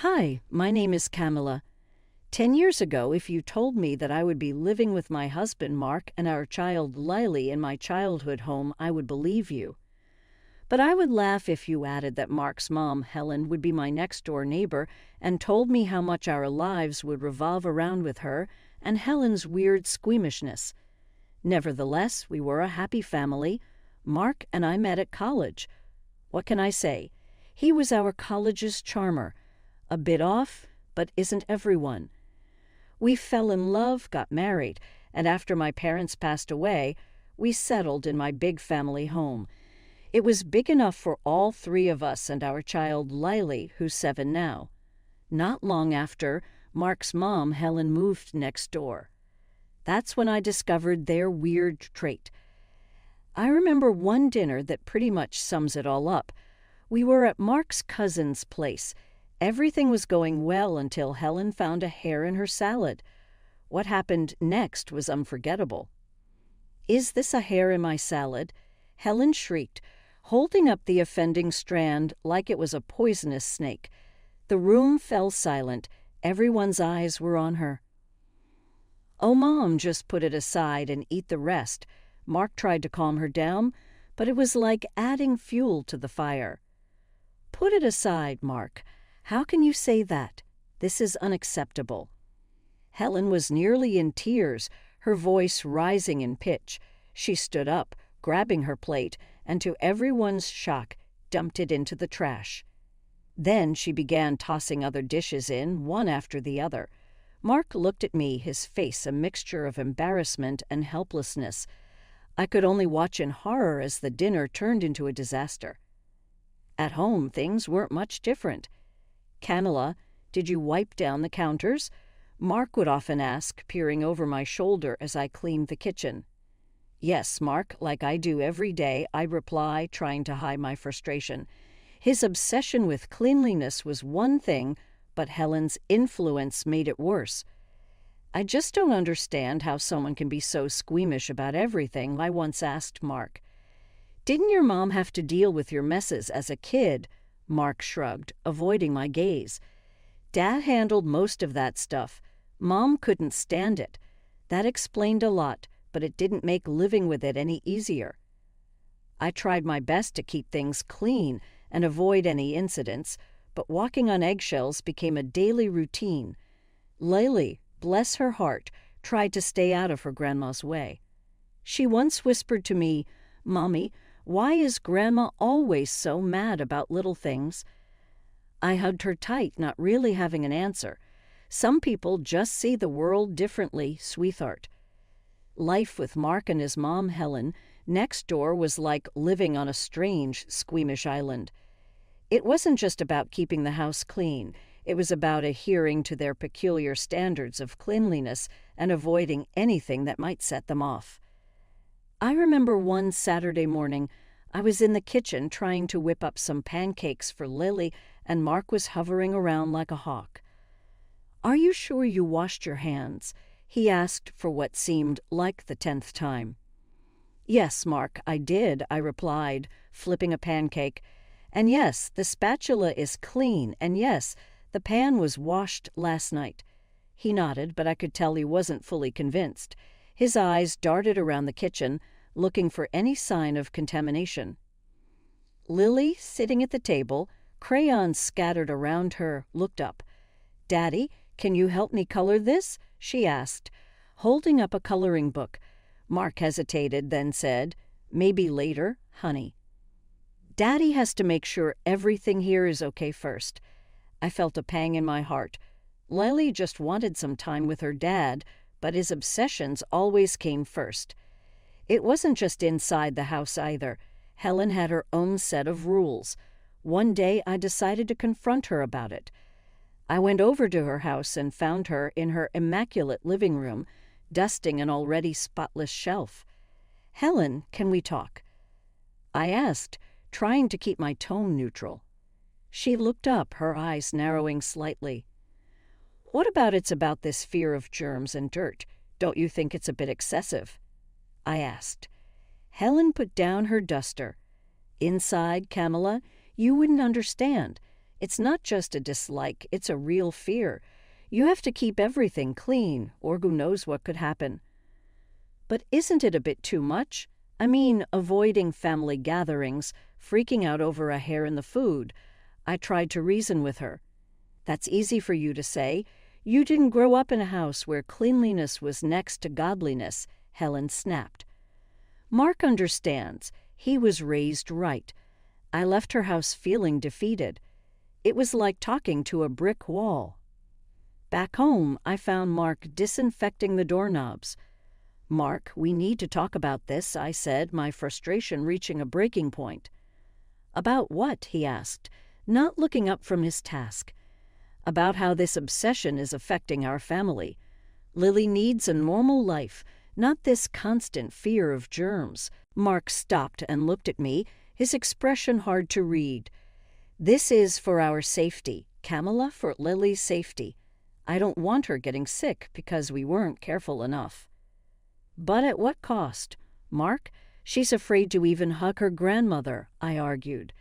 Hi, my name is Camilla. 10 years ago, if you told me that I would be living with my husband Mark and our child Lily in my childhood home, I would believe you. But I would laugh if you added that Mark's mom, Helen, would be my next-door neighbor and told me how much our lives would revolve around with her and Helen's weird squeamishness. Nevertheless, we were a happy family. Mark and I met at college. What can I say? He was our college's charmer. A bit off, but isn't everyone? We fell in love, got married, and after my parents passed away, we settled in my big family home. It was big enough for all three of us and our child Lily, who's 7 now. Not long after, Mark's mom, Helen, moved next door. That's when I discovered their weird trait. I remember one dinner that pretty much sums it all up. We were at Mark's cousin's place. Everything was going well until Helen found a hair in her salad. What happened next was unforgettable. "Is this a hair in my salad?" Helen shrieked, holding up the offending strand like it was a poisonous snake. The room fell silent. Everyone's eyes were on her. "Oh, Mom, just put it aside and eat the rest." Mark tried to calm her down, but it was like adding fuel to the fire. "Put it aside, Mark. How can you say that? This is unacceptable." Helen was nearly in tears, her voice rising in pitch. She stood up, grabbing her plate, and to everyone's shock, dumped it into the trash. Then she began tossing other dishes in, one after the other. Mark looked at me, his face a mixture of embarrassment and helplessness. I could only watch in horror as the dinner turned into a disaster. At home, things weren't much different. "Camilla, did you wipe down the counters?" Mark would often ask, peering over my shoulder as I cleaned the kitchen. "Yes, Mark, like I do every day," I reply, trying to hide my frustration. His obsession with cleanliness was one thing, but Helen's influence made it worse. "I just don't understand how someone can be so squeamish about everything," I once asked Mark. "Didn't your mom have to deal with your messes as a kid?" Mark shrugged, avoiding my gaze. "Dad handled most of that stuff. Mom couldn't stand it. That explained a lot, but it didn't make living with it any easier." I tried my best to keep things clean and avoid any incidents, but walking on eggshells became a daily routine. Lily, bless her heart, tried to stay out of her grandma's way. She once whispered to me, "Mommy, why is Grandma always so mad about little things?" I hugged her tight, not really having an answer. Some people just see the world differently, sweetheart. Life with Mark and his mom, Helen, next door was like living on a strange, squeamish island. It wasn't just about keeping the house clean. It was about adhering to their peculiar standards of cleanliness and avoiding anything that might set them off. I remember one Saturday morning, I was in the kitchen trying to whip up some pancakes for Lily, and Mark was hovering around like a hawk. "Are you sure you washed your hands?" he asked for what seemed like the 10th time. "Yes, Mark, I did," I replied, flipping a pancake. "And yes, the spatula is clean, and yes, the pan was washed last night." He nodded, but I could tell he wasn't fully convinced. His eyes darted around the kitchen, looking for any sign of contamination. Lily, sitting at the table, crayons scattered around her, looked up. "Daddy, can you help me color this?" she asked, holding up a coloring book. Mark hesitated, then said, "Maybe later, honey." Daddy has to make sure everything here is okay first. I felt a pang in my heart. Lily just wanted some time with her dad, but his obsessions always came first. It wasn't just inside the house either. Helen had her own set of rules. One day I decided to confront her about it. I went over to her house and found her in her immaculate living room, dusting an already spotless shelf. "Helen, can we talk?" I asked, trying to keep my tone neutral. She looked up, her eyes narrowing slightly. "What it's about this fear of germs and dirt? Don't you think it's a bit excessive?" I asked. Helen put down her duster. "Inside, Camilla, you wouldn't understand. It's not just a dislike, it's a real fear. You have to keep everything clean, or who knows what could happen. But isn't it a bit too much? I mean, avoiding family gatherings, freaking out over a hair in the food. I tried to reason with her. That's easy for you to say. You didn't grow up in a house where cleanliness was next to godliness, Helen snapped. Mark understands. He was raised right. I left her house feeling defeated. It was like talking to a brick wall. Back home, I found Mark disinfecting the doorknobs. Mark, we need to talk about this, I said, my frustration reaching a breaking point. About what? He asked, not looking up from his task. About how this obsession is affecting our family. Lily needs a normal life, not this constant fear of germs. Mark stopped and looked at me, his expression hard to read. This is for our safety, Camilla, for Lily's safety. I don't want her getting sick because we weren't careful enough. But at what cost? Mark, she's afraid to even hug her grandmother, I argued.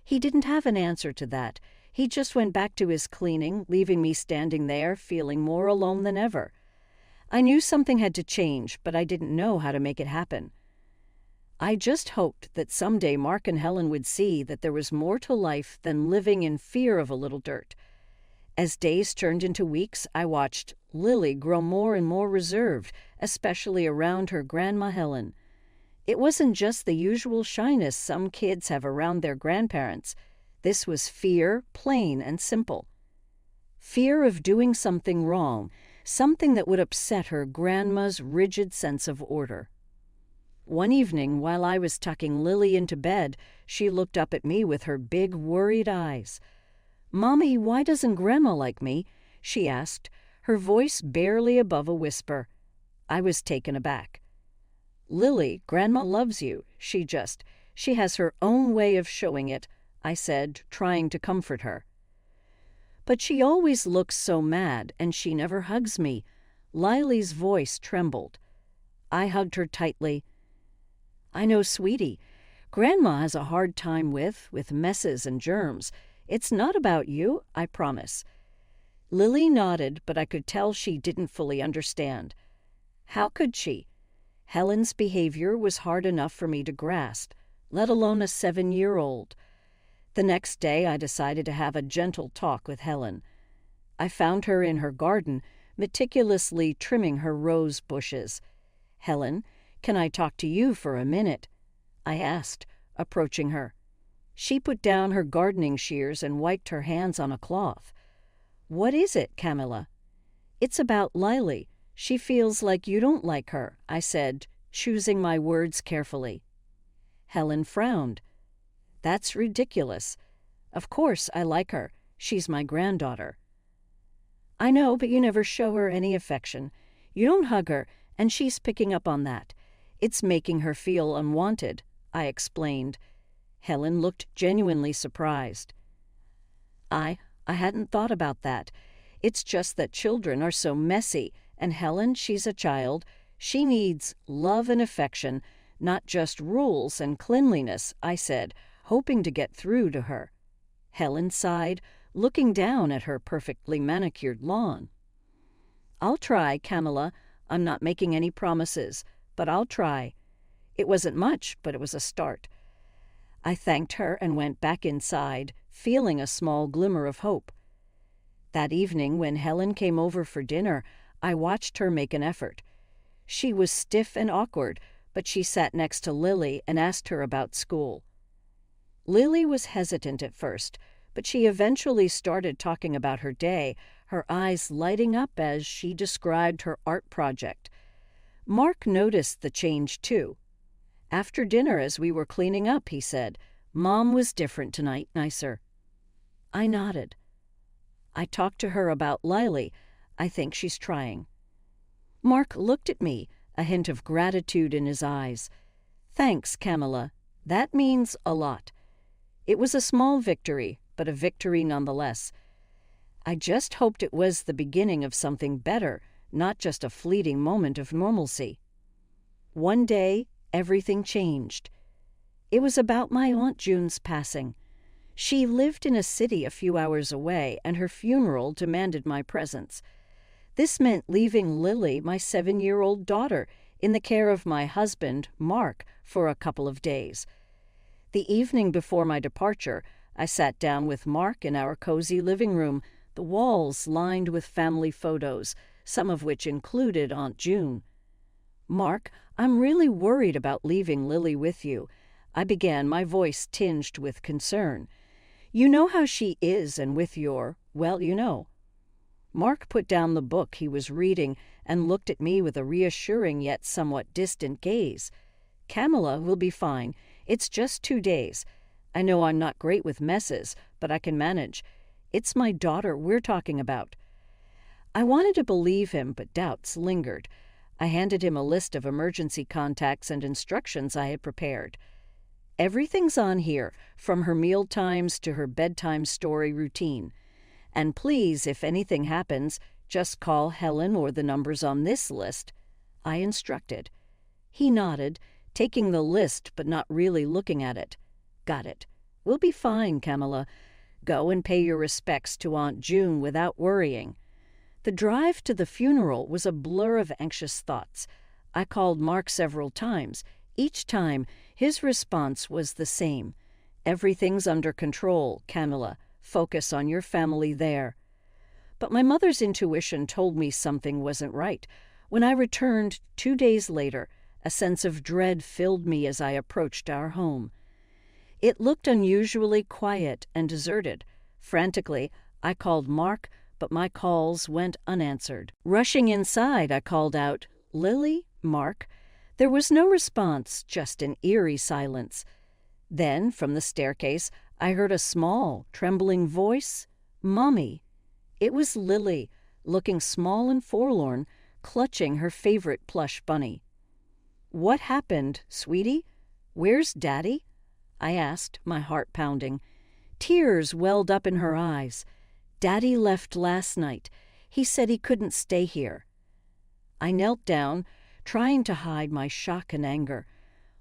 He didn't have an answer to that. He just went back to his cleaning, leaving me standing there, feeling more alone than ever. I knew something had to change, but I didn't know how to make it happen. I just hoped that someday Mark and Helen would see that there was more to life than living in fear of a little dirt. As days turned into weeks, I watched Lily grow more and more reserved, especially around her grandma Helen. It wasn't just the usual shyness some kids have around their grandparents. This was fear, plain and simple. Fear of doing something wrong, something that would upset her grandma's rigid sense of order. One evening, while I was tucking Lily into bed, she looked up at me with her big, worried eyes. "Mommy, why doesn't Grandma like me?" she asked, her voice barely above a whisper. I was taken aback. "Lily, Grandma loves you. She has her own way of showing it," I said, trying to comfort her. "But she always looks so mad, and she never hugs me." Lily's voice trembled. I hugged her tightly. "I know, sweetie. Grandma has a hard time with messes and germs. It's not about you, I promise." Lily nodded, but I could tell she didn't fully understand. How could she? Helen's behavior was hard enough for me to grasp, let alone a 7-year-old. The next day, I decided to have a gentle talk with Helen. I found her in her garden, meticulously trimming her rose bushes. "Helen, can I talk to you for a minute?" I asked, approaching her. She put down her gardening shears and wiped her hands on a cloth. "What is it, Camilla?" "It's about Lily. She feels like you don't like her," I said, choosing my words carefully. Helen frowned. "That's ridiculous. Of course I like her. She's my granddaughter." "I know, but you never show her any affection. You don't hug her, and she's picking up on that. It's making her feel unwanted," I explained. Helen looked genuinely surprised. I hadn't thought about that. It's just that children are so messy, and Helen, she's a child. She needs love and affection, not just rules and cleanliness, I said, hoping to get through to her. Helen sighed, looking down at her perfectly manicured lawn. "I'll try, Camilla. I'm not making any promises, but I'll try." It wasn't much, but it was a start. I thanked her and went back inside, feeling a small glimmer of hope. That evening, when Helen came over for dinner, I watched her make an effort. She was stiff and awkward, but she sat next to Lily and asked her about school. Lily was hesitant at first, but she eventually started talking about her day, her eyes lighting up as she described her art project. Mark noticed the change, too. After dinner, as we were cleaning up, he said, "Mom was different tonight, nicer." I nodded. I talked to her about Lily. I think she's trying. Mark looked at me, a hint of gratitude in his eyes. "Thanks, Camilla. That means a lot." It was a small victory, but a victory nonetheless. I just hoped it was the beginning of something better, not just a fleeting moment of normalcy. One day, everything changed. It was about my Aunt June's passing. She lived in a city a few hours away, and her funeral demanded my presence. This meant leaving Lily, my 7-year-old daughter, in the care of my husband, Mark, for a couple of days. The evening before my departure, I sat down with Mark in our cozy living room, the walls lined with family photos, some of which included Aunt June. "Mark, I'm really worried about leaving Lily with you," I began, my voice tinged with concern. "You know how she is, and with your, well, you know." Mark put down the book he was reading and looked at me with a reassuring yet somewhat distant gaze. "Camilla will be fine. It's just 2 days. I know I'm not great with messes, but I can manage. It's my daughter we're talking about." I wanted to believe him, but doubts lingered. I handed him a list of emergency contacts and instructions I had prepared. "Everything's on here, from her meal times to her bedtime story routine. And please, if anything happens, just call Helen or the numbers on this list," I instructed. He nodded, taking the list but not really looking at it. "Got it. We'll be fine, Camilla. Go and pay your respects to Aunt June without worrying." The drive to the funeral was a blur of anxious thoughts. I called Mark several times. Each time, his response was the same. "Everything's under control, Camilla. Focus on your family there." But my mother's intuition told me something wasn't right. When I returned 2 days later, a sense of dread filled me as I approached our home. It looked unusually quiet and deserted. Frantically, I called Mark, but my calls went unanswered. Rushing inside, I called out, "Lily? Mark?" There was no response, just an eerie silence. Then, from the staircase, I heard a small, trembling voice, "Mommy." It was Lily, looking small and forlorn, clutching her favorite plush bunny. "What happened, sweetie? Where's Daddy?" I asked, my heart pounding. Tears welled up in her eyes. "Daddy left last night. He said he couldn't stay here." I knelt down, trying to hide my shock and anger.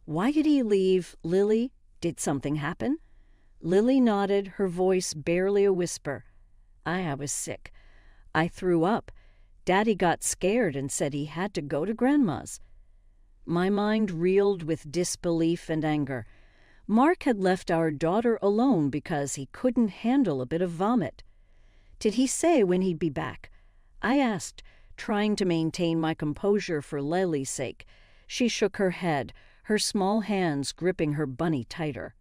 "Why did he leave, Lily? Did something happen?" Lily nodded, her voice barely a whisper. I was sick. I threw up. Daddy got scared and said he had to go to Grandma's. My mind reeled with disbelief and anger. Mark had left our daughter alone because he couldn't handle a bit of vomit. Did he say when he'd be back? I asked, trying to maintain my composure for Lily's sake. She shook her head, her small hands gripping her bunny tighter.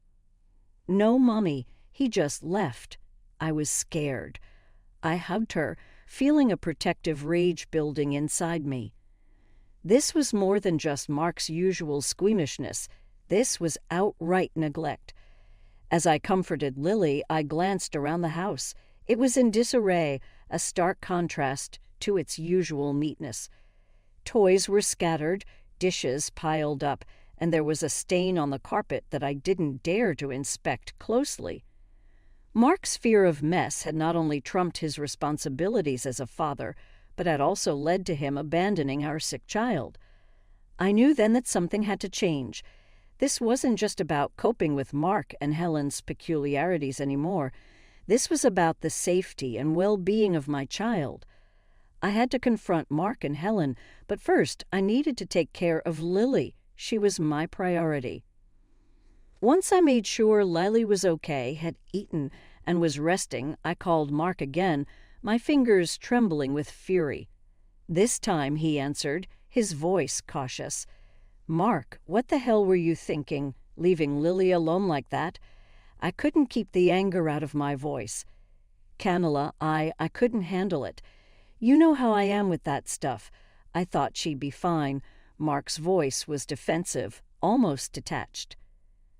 "No, Mommy, he just left." I was scared. I hugged her, feeling a protective rage building inside me. This was more than just Mark's usual squeamishness. This was outright neglect. As I comforted Lily, I glanced around the house. It was in disarray, a stark contrast to its usual neatness. Toys were scattered, dishes piled up, and there was a stain on the carpet that I didn't dare to inspect closely. Mark's fear of mess had not only trumped his responsibilities as a father, but had also led to him abandoning our sick child. I knew then that something had to change. This wasn't just about coping with Mark and Helen's peculiarities anymore. This was about the safety and well-being of my child. I had to confront Mark and Helen, but first I needed to take care of Lily. She was my priority. Once I made sure Lily was okay, had eaten, and was resting, I called Mark again, my fingers trembling with fury. This time he answered, his voice cautious. "Mark, what the hell were you thinking, leaving Lily alone like that?" I couldn't keep the anger out of my voice. "Camilla, I couldn't handle it. You know how I am with that stuff. I thought she'd be fine." Mark's voice was defensive, almost detached.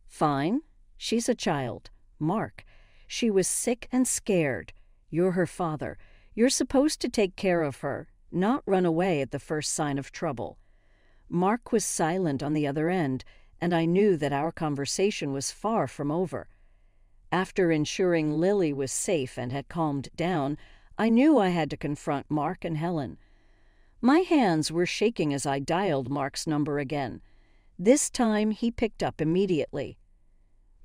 "Fine? She's a child. Mark. She was sick and scared. You're her father. You're supposed to take care of her, not run away at the first sign of trouble." Mark was silent on the other end, and I knew that our conversation was far from over. After ensuring Lily was safe and had calmed down, I knew I had to confront Mark and Helen. My hands were shaking as I dialed Mark's number again. This time he picked up immediately.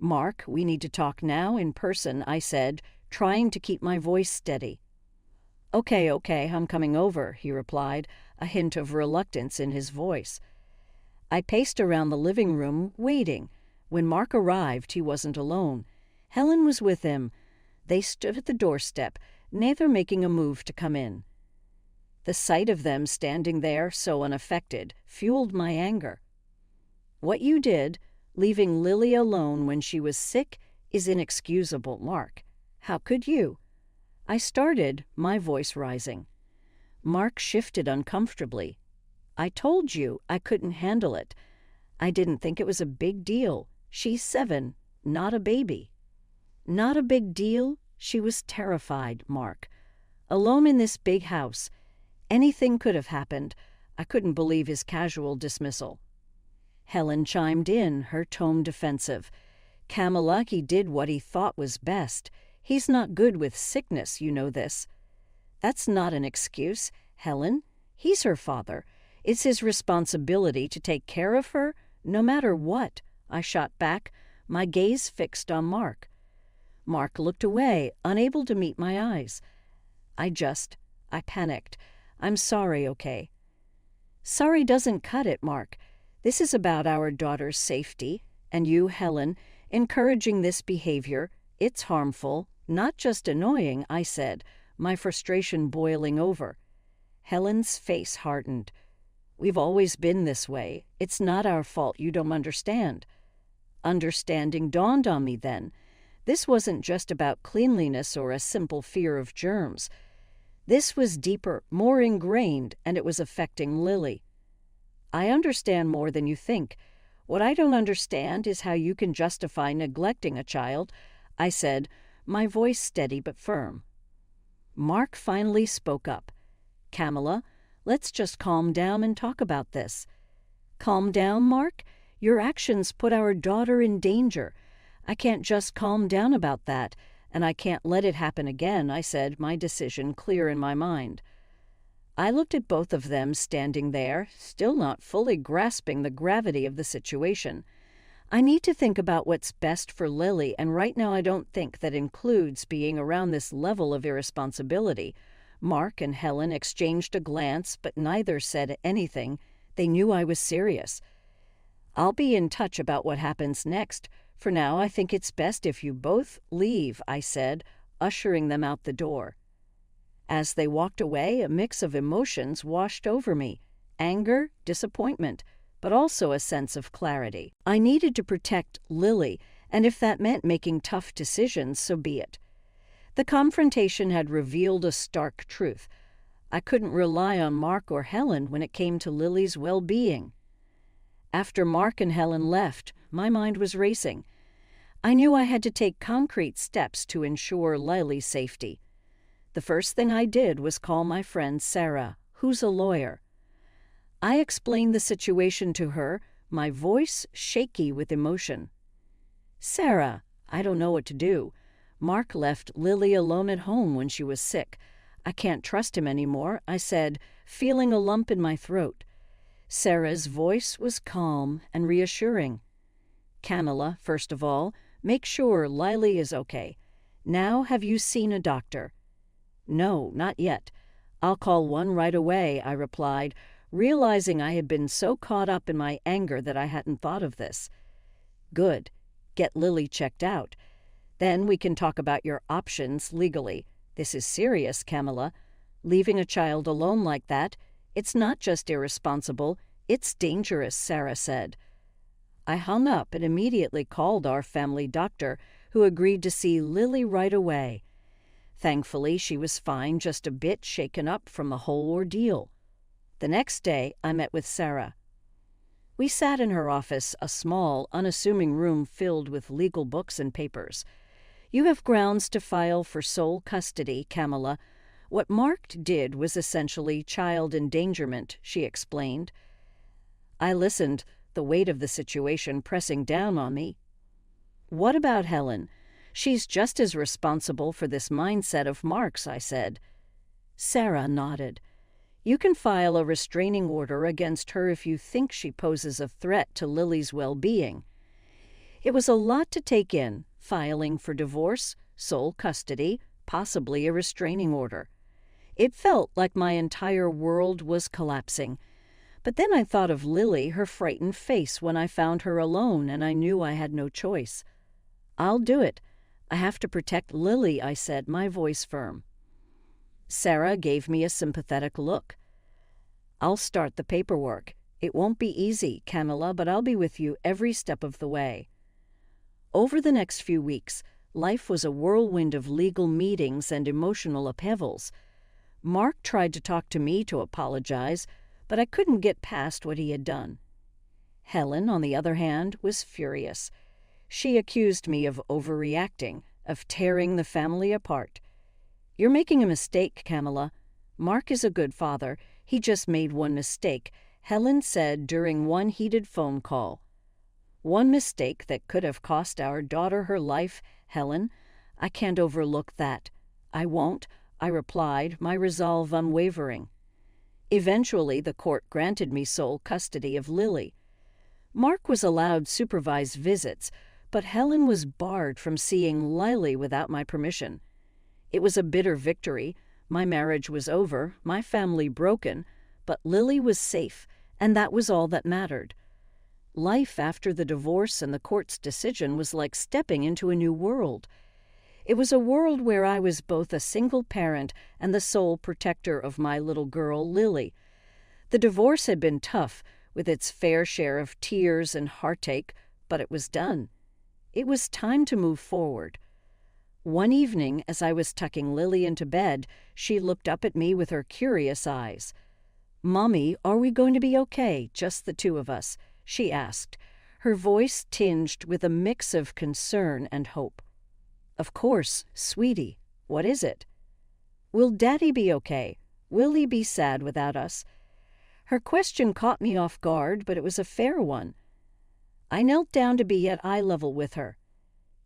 "Mark, we need to talk now in person," I said, trying to keep my voice steady. Okay, I'm coming over," he replied, a hint of reluctance in his voice. I paced around the living room, waiting. When Mark arrived, he wasn't alone. Helen was with him. They stood at the doorstep, neither making a move to come in. The sight of them standing there, so unaffected, fueled my anger. "What you did, leaving Lily alone when she was sick, is inexcusable, Mark. How could you?" I started, my voice rising. Mark shifted uncomfortably. "I told you I couldn't handle it. I didn't think it was a big deal. She's 7, not a baby." "Not a big deal?" She was terrified, Mark. Alone in this big house. Anything could have happened. I couldn't believe his casual dismissal. Helen chimed in, her tone defensive. "Camilla, he did what he thought was best. He's not good with sickness, you know this." "That's not an excuse, Helen. He's her father. It's his responsibility to take care of her, no matter what," I shot back, my gaze fixed on Mark. Mark looked away, unable to meet my eyes. I panicked. "I'm sorry, okay?" "Sorry doesn't cut it, Mark. This is about our daughter's safety, and you, Helen, encouraging this behavior. It's harmful, not just annoying," I said, my frustration boiling over. Helen's face hardened. "We've always been this way. It's not our fault you don't understand." Understanding dawned on me then. This wasn't just about cleanliness or a simple fear of germs. This was deeper, more ingrained, and it was affecting Lily. "I understand more than you think. What I don't understand is how you can justify neglecting a child," I said, my voice steady but firm. Mark finally spoke up. "Camilla, let's just calm down and talk about this." "Calm down, Mark? Your actions put our daughter in danger. I can't just calm down about that, and I can't let it happen again," I said, my decision clear in my mind. I looked at both of them standing there, still not fully grasping the gravity of the situation. I need to think about what's best for Lily, and right now I don't think that includes being around this level of irresponsibility. Mark and Helen exchanged a glance, but neither said anything. They knew I was serious. "I'll be in touch about what happens next. For now, I think it's best if you both leave," I said, ushering them out the door. As they walked away, a mix of emotions washed over me. Anger, disappointment, but also a sense of clarity. I needed to protect Lily, and if that meant making tough decisions, so be it. The confrontation had revealed a stark truth. I couldn't rely on Mark or Helen when it came to Lily's well-being. After Mark and Helen left, my mind was racing. I knew I had to take concrete steps to ensure Lily's safety. The first thing I did was call my friend Sarah, who's a lawyer. I explained the situation to her, my voice shaky with emotion. "Sarah, I don't know what to do. Mark left Lily alone at home when she was sick. I can't trust him anymore," I said, feeling a lump in my throat. Sarah's voice was calm and reassuring. "Camilla, first of all, make sure Lily is okay. Now, have you seen a doctor?" "No, not yet. I'll call one right away," I replied, realizing I had been so caught up in my anger that I hadn't thought of this. "Good. Get Lily checked out. Then we can talk about your options legally. This is serious, Camilla. Leaving a child alone like that, it's not just irresponsible, it's dangerous," Sarah said. I hung up and immediately called our family doctor, who agreed to see Lily right away. Thankfully, she was fine, just a bit shaken up from the whole ordeal. The next day, I met with Sarah. We sat in her office, a small, unassuming room filled with legal books and papers. "You have grounds to file for sole custody, Camilla. What Mark did was essentially child endangerment," she explained. I listened, the weight of the situation pressing down on me. "What about Helen? She's just as responsible for this mindset of Mark's," I said. Sarah nodded. "You can file a restraining order against her if you think she poses a threat to Lily's well-being. It was a lot to take in, filing for divorce, sole custody, possibly a restraining order. It felt like my entire world was collapsing. But then I thought of Lily, her frightened face when I found her alone, and I knew I had no choice. "I'll do it. I have to protect Lily," I said, my voice firm. Sarah gave me a sympathetic look. "I'll start the paperwork. It won't be easy, Camilla, but I'll be with you every step of the way." Over the next few weeks, life was a whirlwind of legal meetings and emotional upheavals. Mark tried to talk to me to apologize, but I couldn't get past what he had done. Helen, on the other hand, was furious. She accused me of overreacting, of tearing the family apart. "You're making a mistake, Camilla. Mark is a good father. He just made one mistake," Helen said during one heated phone call. "One mistake that could have cost our daughter her life, Helen. I can't overlook that." "I won't," I replied, my resolve unwavering. Eventually, the court granted me sole custody of Lily. Mark was allowed supervised visits, but Helen was barred from seeing Lily without my permission. It was a bitter victory. My marriage was over, my family broken, but Lily was safe, and that was all that mattered. Life after the divorce and the court's decision was like stepping into a new world. It was a world where I was both a single parent and the sole protector of my little girl, Lily. The divorce had been tough, with its fair share of tears and heartache, but it was done. It was time to move forward. One evening, as I was tucking Lily into bed, she looked up at me with her curious eyes. "Mommy, are we going to be okay, just the two of us?" she asked, her voice tinged with a mix of concern and hope. "Of course, sweetie. What is it?" "Will Daddy be okay? Will he be sad without us?" Her question caught me off guard, but it was a fair one. I knelt down to be at eye level with her.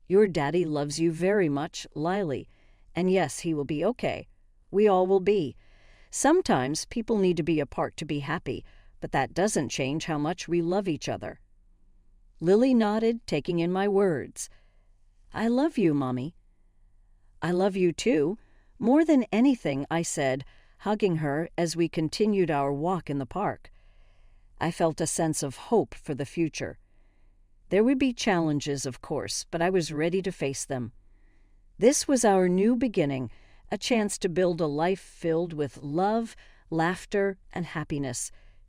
"Your daddy loves you very much, Lily, and yes, he will be okay. We all will be. Sometimes people need to be apart to be happy, but that doesn't change how much we love each other." Lily nodded, taking in my words. "I love you, Mommy." "I love you too. More than anything," I said, hugging her as we continued our walk in the park. I felt a sense of hope for the future. There would be challenges, of course, but I was ready to face them. This was our new beginning, a chance to build a life filled with love, laughter, and happiness.